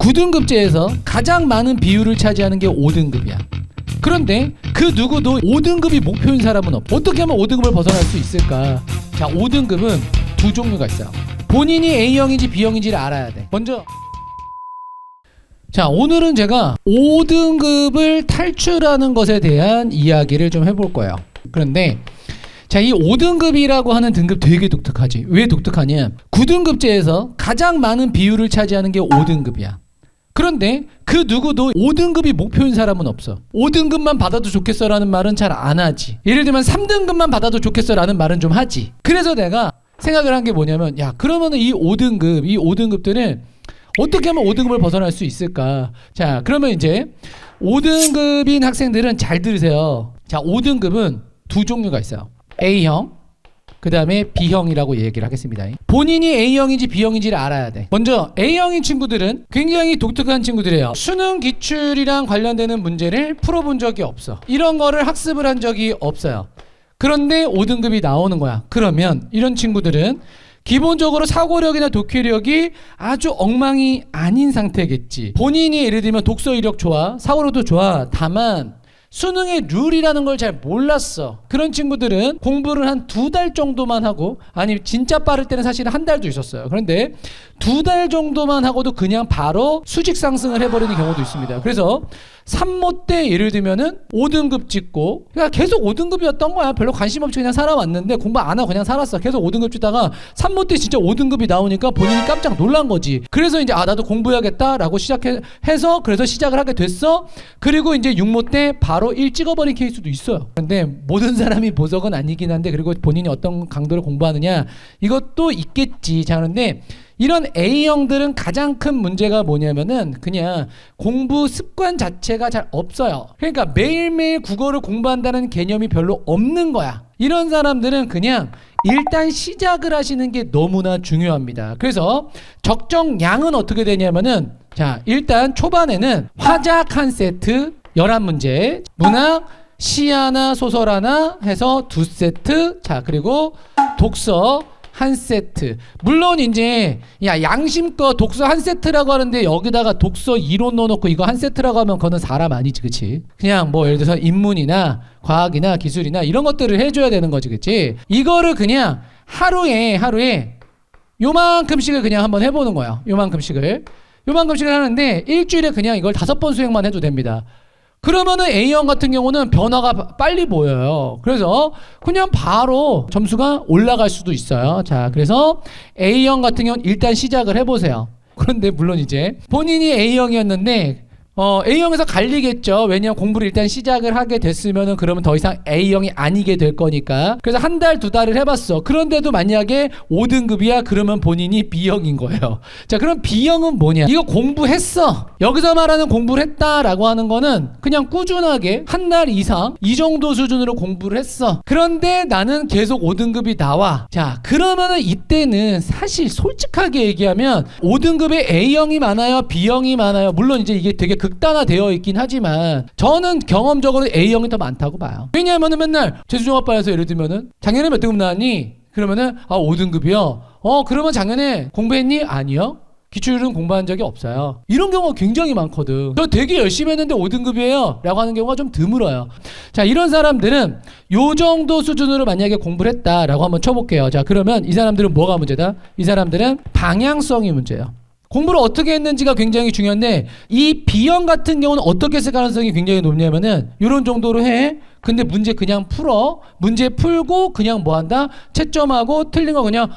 9등급제에서 가장 많은 비율을 차지하는 게 5등급이야. 그런데 그 누구도 5등급이 목표인 사람은 없어. 어떻게 하면 5등급을 벗어날 수 있을까? 자, 5등급은 두 종류가 있어요. 본인이 A형인지 B형인지를 알아야 돼. 먼저 자, 오늘은 제가 5등급을 탈출하는 것에 대한 이야기를 좀 해볼 거예요. 그런데 자, 이 5등급이라고 하는 등급 되게 독특하지. 왜 독특하냐? 9등급제에서 가장 많은 비율을 차지하는 게 5등급이야. 그런데 그 누구도 5등급이 목표인 사람은 없어. 5등급만 받아도 좋겠어라는 말은 잘 안 하지. 예를 들면 3등급만 받아도 좋겠어라는 말은 좀 하지. 그래서 내가 생각을 한 게 뭐냐면, 야, 그러면은 이 5등급들은 어떻게 하면 5등급을 벗어날 수 있을까? 자, 그러면 이제 5등급인 학생들은 잘 들으세요. 자, 5등급은 두 종류가 있어요. A형, 그 다음에 B형이라고 얘기를 하겠습니다. 본인이 A형인지 B형인지를 알아야 돼. 먼저 A형인 친구들은 굉장히 독특한 친구들이에요. 수능 기출이랑 관련되는 문제를 풀어본 적이 없어. 이런 거를 학습을 한 적이 없어요. 그런데 5등급이 나오는 거야. 그러면 이런 친구들은 기본적으로 사고력이나 독해력이 아주 엉망이 아닌 상태겠지. 본인이 예를 들면 독서 이력 좋아, 사고력도 좋아. 다만 수능의 룰이라는 걸 잘 몰랐어. 그런 친구들은 공부를 한 2달 정도만 하고, 아니 진짜 빠를 때는 사실 한 달도 있었어요. 그런데 2달 정도만 하고도 그냥 바로 수직 상승을 해버리는 경우도 있습니다. 그래서 산모 때 예를 들면은 5등급 찍고, 그러니까 계속 5등급이었던 거야. 별로 관심 없이 그냥 살아왔는데 공부 안 하고 그냥 살았어. 계속 5등급 찍다가 산모 때 진짜 5등급이 나오니까 본인이 깜짝 놀란 거지. 그래서 이제 나도 공부해야겠다라고 시작해서 그래서 시작을 하게 됐어. 그리고 이제 6모 때 바로 1 찍어버린 케이스도 있어요. 근데 모든 사람이 보석은 아니긴 한데, 그리고 본인이 어떤 강도를 공부하느냐 이것도 있겠지. 자, 그런데 이런 A형들은 가장 큰 문제가 뭐냐면은 그냥 공부 습관 자체가 잘 없어요. 그러니까 매일매일 국어를 공부한다는 개념이 별로 없는 거야. 이런 사람들은 그냥 일단 시작을 하시는 게 너무나 중요합니다. 그래서 적정량은 어떻게 되냐면은, 자, 일단 초반에는 화작 한 세트 11문제, 문학 시 하나 소설 하나 해서 2세트, 자, 그리고 독서 한 세트. 물론 이제 야, 양심껏 독서 한 세트라고 하는데 여기다가 독서 이론 넣어놓고 이거 한 세트라고 하면 그거는 사람 아니지, 그치? 그냥 뭐 예를 들어서 인문이나 과학이나 기술이나 이런 것들을 해줘야 되는 거지, 그치? 이거를 그냥 하루에 요만큼씩을 그냥 한번 해보는 거야. 요만큼씩을 하는데 일주일에 그냥 이걸 5번 수행만 해도 됩니다. 그러면은 A형 같은 경우는 변화가 빨리 보여요. 그래서 그냥 바로 점수가 올라갈 수도 있어요. 자, 그래서 A형 같은 경우는 일단 시작을 해보세요. 그런데 물론 이제 본인이 A형이었는데 A형에서 갈리겠죠. 왜냐하면 공부를 일단 시작을 하게 됐으면은 그러면 더 이상 A형이 아니게 될 거니까. 그래서 한 달, 2달을 해봤어. 그런데도 만약에 5등급이야, 그러면 본인이 B형인 거예요. 자, 그럼 B형은 뭐냐? 이거 공부했어. 여기서 말하는 공부를 했다라고 하는 거는 그냥 꾸준하게 한 달 이상 이 정도 수준으로 공부를 했어. 그런데 나는 계속 5등급이 나와. 자, 그러면은 이때는 사실 솔직하게 얘기하면 5등급에 A형이 많아요, B형이 많아요. 물론 이제 이게 되게 극단화되어 있긴 하지만 저는 경험적으로 A형이 더 많다고 봐요. 왜냐하면 맨날 재수종합반에서 예를 들면은 작년에 몇 등급 나왔니? 그러면은 5등급이요. 그러면 작년에 공부했니? 아니요. 기출은 공부한 적이 없어요. 이런 경우가 굉장히 많거든. 저 되게 열심히 했는데 5등급이에요 라고 하는 경우가 좀 드물어요. 자, 이런 사람들은 요 정도 수준으로 만약에 공부를 했다라고 한번 쳐볼게요. 자, 그러면 이 사람들은 뭐가 문제다? 이 사람들은 방향성이 문제예요. 공부를 어떻게 했는지가 굉장히 중요한데, 이 B형 같은 경우는 어떻게 했을 가능성이 굉장히 높냐면은 이런 정도로 해. 근데 문제 그냥 풀어. 문제 풀고 그냥 뭐 한다? 채점하고 틀린 거 그냥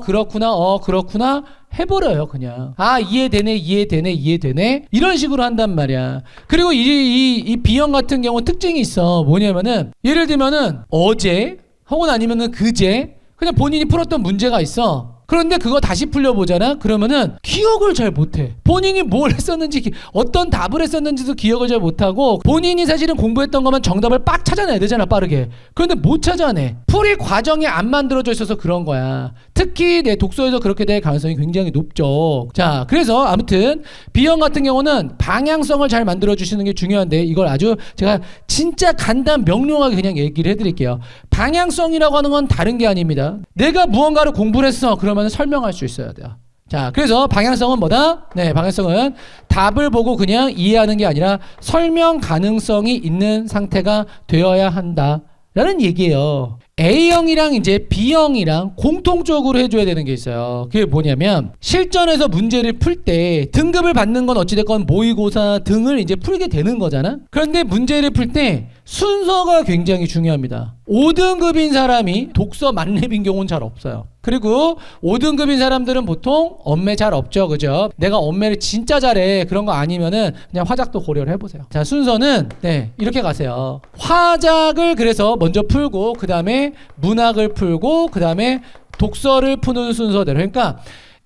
그렇구나 해버려요. 그냥 이해되네 이런 식으로 한단 말이야. 그리고 이 B형 같은 경우는 특징이 있어. 뭐냐면은 예를 들면은 어제 혹은 아니면은 그제 그냥 본인이 풀었던 문제가 있어. 그런데 그거 다시 풀려보잖아? 그러면은 기억을 잘 못해. 본인이 뭘 했었는지, 어떤 답을 했었는지도 기억을 잘 못하고, 본인이 사실은 공부했던 거면 정답을 빡 찾아내야 되잖아, 빠르게. 그런데 못 찾아내. 풀이 과정이 안 만들어져 있어서 그런 거야. 특히 내 독서에서 그렇게 될 가능성이 굉장히 높죠. 자, 그래서 아무튼 B형 같은 경우는 방향성을 잘 만들어주시는 게 중요한데, 이걸 아주 제가 진짜 간단 명료하게 그냥 얘기를 해드릴게요. 방향성이라고 하는 건 다른 게 아닙니다. 내가 무언가를 공부를 했어. 그러면 설명할 수 있어야 돼요. 자, 그래서 방향성은 뭐다? 네, 방향성은 답을 보고 그냥 이해하는 게 아니라 설명 가능성이 있는 상태가 되어야 한다라는 얘기예요. A형이랑 이제 B형이랑 공통적으로 해줘야 되는 게 있어요. 그게 뭐냐면 실전에서 문제를 풀 때 등급을 받는 건 어찌됐건 모의고사 등을 이제 풀게 되는 거잖아. 그런데 문제를 풀 때 순서가 굉장히 중요합니다. 5등급인 사람이 독서 만렙인 경우는 잘 없어요. 그리고 5등급인 사람들은 보통 엄매 잘 없죠. 그죠? 내가 엄매를 진짜 잘해. 그런 거 아니면은 그냥 화작도 고려를 해보세요. 자, 순서는 네, 이렇게 가세요. 화작을 그래서 먼저 풀고 그 다음에 문학을 풀고 그 다음에 독서를 푸는 순서대로. 그러니까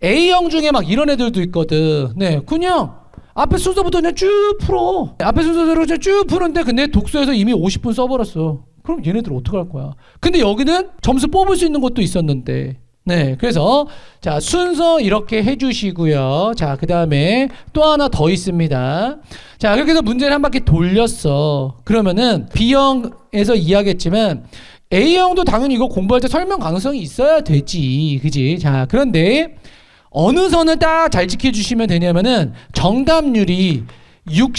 A형 중에 막 이런 애들도 있거든. 네, 그냥 앞에 순서부터 그냥 쭉 풀어. 앞에 순서대로 그냥 쭉 푸는데 근데 독서에서 이미 50분 써버렸어. 그럼 얘네들 어떡할 거야? 근데 여기는 점수 뽑을 수 있는 것도 있었는데. 네, 그래서 자, 순서 이렇게 해주시고요. 자, 그 다음에 또 하나 더 있습니다. 자, 그렇게 해서 문제를 한 바퀴 돌렸어. 그러면은 B형에서 이야기했지만 A형도 당연히 이거 공부할 때 설명 가능성이 있어야 되지. 그지? 자, 그런데 어느 선을 딱 잘 지켜주시면 되냐면은 정답률이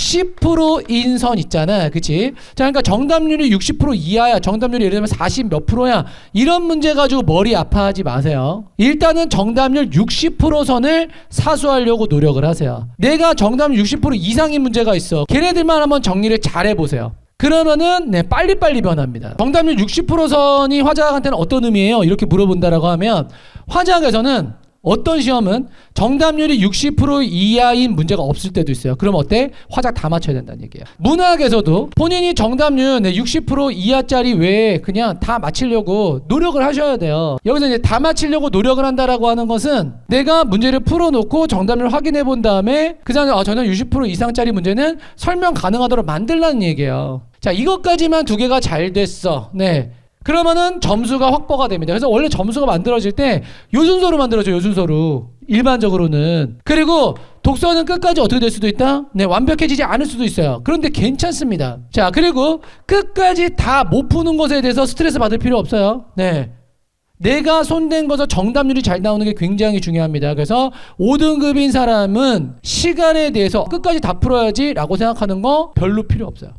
60%인 선 있잖아. 그치? 자, 그러니까 정답률이 60% 이하야. 정답률이 예를 들면 40 몇 프로야. 이런 문제 가지고 머리 아파하지 마세요. 일단은 정답률 60% 선을 사수하려고 노력을 하세요. 내가 정답률 60% 이상인 문제가 있어. 걔네들만 한번 정리를 잘 해보세요. 그러면은 네, 빨리빨리 변합니다. 정답률 60% 선이 화작한테는 어떤 의미예요? 이렇게 물어본다라고 하면 화작에서는 어떤 시험은 정답률이 60% 이하인 문제가 없을 때도 있어요. 그럼 어때? 화작 다 맞춰야 된다는 얘기예요. 문학에서도 본인이 정답률 60% 이하짜리 외에 그냥 다 맞히려고 노력을 하셔야 돼요. 여기서 이제 다 맞히려고 노력을 한다라고 하는 것은 내가 문제를 풀어놓고 정답률 확인해 본 다음에 그 다음에 저는 60% 이상짜리 문제는 설명 가능하도록 만들라는 얘기예요. 자, 이것까지만 두 개가 잘 됐어. 네. 그러면은 점수가 확보가 됩니다. 그래서 원래 점수가 만들어질 때 요 순서로 만들어져요. 요 순서로. 일반적으로는. 그리고 독서는 끝까지 어떻게 될 수도 있다? 네, 완벽해지지 않을 수도 있어요. 그런데 괜찮습니다. 자, 그리고 끝까지 다 못 푸는 것에 대해서 스트레스 받을 필요 없어요. 네. 내가 손댄 것에서 정답률이 잘 나오는 게 굉장히 중요합니다. 그래서 5등급인 사람은 시간에 대해서 끝까지 다 풀어야지 라고 생각하는 거 별로 필요 없어요.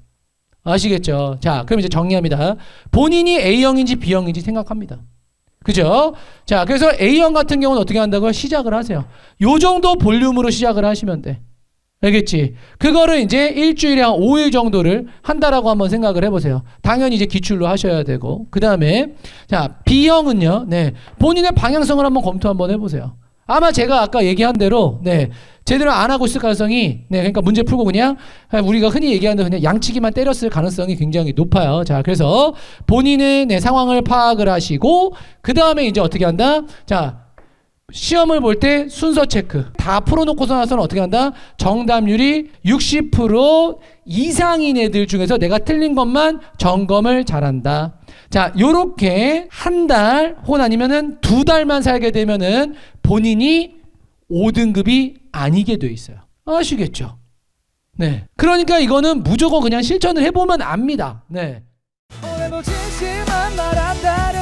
아시겠죠? 자, 그럼 이제 정리합니다. 본인이 A형인지 B형인지 생각합니다. 그죠? 자, 그래서 A형 같은 경우는 어떻게 한다고요? 시작을 하세요. 요 정도 볼륨으로 시작을 하시면 돼. 알겠지? 그거를 이제 일주일에 한 5일 정도를 한다라고 한번 생각을 해보세요. 당연히 이제 기출로 하셔야 되고. 그 다음에, 자, B형은요, 네. 본인의 방향성을 한번 검토 한번 해보세요. 아마 제가 아까 얘기한 대로, 네. 제대로 안 하고 있을 가능성이, 네, 그러니까 문제 풀고 그냥 우리가 흔히 얘기하는 대로 그냥 양치기만 때렸을 가능성이 굉장히 높아요. 자, 그래서 본인의 네, 상황을 파악을 하시고 그 다음에 이제 어떻게 한다? 자, 시험을 볼 때 순서 체크 다 풀어놓고서 나서는 어떻게 한다? 정답률이 60% 이상인 애들 중에서 내가 틀린 것만 점검을 잘한다. 자, 요렇게 한 달 혹은 아니면은 2달만 살게 되면은 본인이 5등급이 아니게 돼 있어요. 아시겠죠? 네. 그러니까 이거는 무조건 그냥 실천을 해보면 압니다. 네. 오늘도 진심만 말한다면